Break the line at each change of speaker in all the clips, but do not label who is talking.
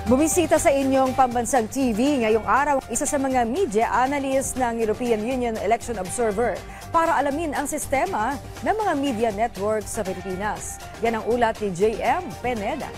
Bumisita sa inyong pambansang TV ngayong araw isa sa mga media analyst ng European Union Election Observer para alamin ang sistema ng mga media network sa Pilipinas. Yan ang ulat ni J.M. Peneda.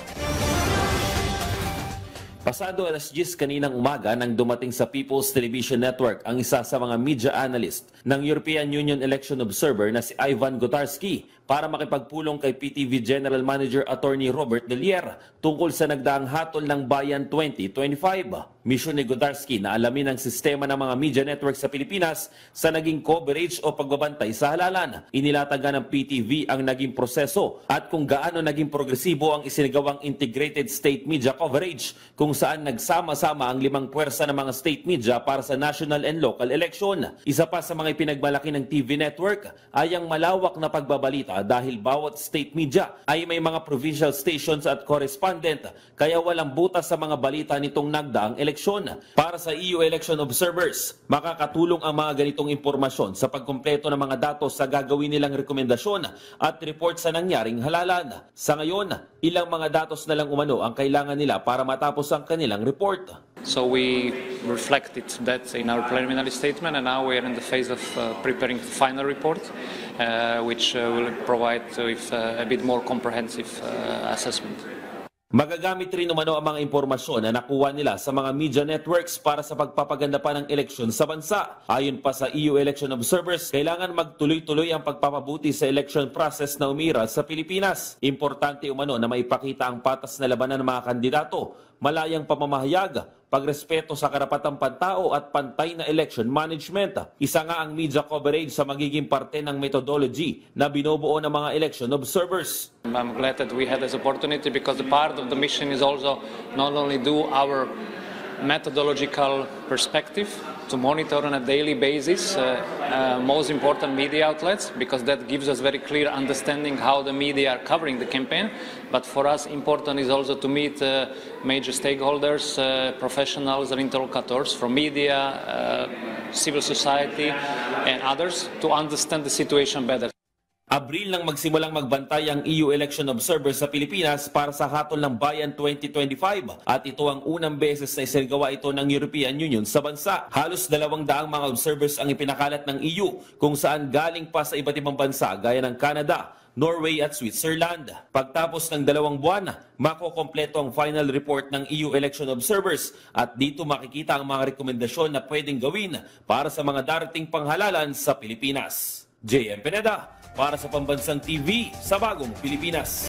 Pasado alas 10 kaninang umaga nang dumating sa People's Television Network ang isa sa mga media analyst ng European Union Election Observer na si Ivan Gotarski para makipagpulong kay PTV General Manager Attorney Robert Delier tungkol sa nagdaang hatol ng Bayan 2025. Misyon ni Gotarski na alamin ang sistema ng mga media network sa Pilipinas sa naging coverage o pagbabantay sa halalan. Inilatagan ng PTV ang naging proseso at kung gaano naging progresibo ang isinagawang integrated state media coverage kung saan nagsama-sama ang 5 puwersa ng mga state media para sa national and local election. Isa pa sa mga ipinagmalaki ng TV network ay ang malawak na pagbabalita dahil bawat state media ay may mga provincial stations at correspondent kaya walang butas sa mga balita nitong nagdaang eleksyon. Para sa EU election observers, makakatulong ang mga ganitong impormasyon sa pagkumpleto ng mga datos sa gagawin nilang rekomendasyon at report sa nangyaring halalan. Sa ngayon, ilang mga datos na lang umano ang kailangan nila para matapos ang kanilang report.
So we reflected that in our preliminary statement, and now we are in the phase of preparing the final report, which will provide with a bit more comprehensive assessment.
Magagamit rin umano ang mga impormasyon na nakuha nila sa mga media networks para sa pagpapaganda pa ng eleksyon sa bansa. Ayon pa sa EU election observers, kailangan magtuloy-tuloy ang pagpapabuti sa election process na umira sa Pilipinas. Importante umano na maipakita ang patas na labanan ng mga kandidato, malayang pamamahayag, pagrespeto sa karapatang pantao at pantay na election management. Isa nga ang media coverage sa magiging parte ng methodology na binubuo ng mga election observers.
I'm glad that we had this opportunity because the part of the mission is also not only do our methodological perspective to monitor on a daily basis most important media outlets, because that gives us very clear understanding how the media are covering the campaign. But for us important is also to meet major stakeholders, professionals and interlocutors from media, civil society and others to understand the situation better.
Abril nang magsimulang magbantay ang EU election observers sa Pilipinas para sa hatol ng Bayan 2025 at ito ang unang beses na isinagawa ito ng European Union sa bansa. Halos 200 mga observers ang ipinakalat ng EU kung saan galing pa sa iba't ibang bansa gaya ng Canada, Norway at Switzerland. Pagtapos ng 2 buwan, makokompleto ang final report ng EU election observers at dito makikita ang mga rekomendasyon na pwedeng gawin para sa mga darating panghalalan sa Pilipinas. J.M. Peneda para sa Pambansang TV sa Bagong Pilipinas.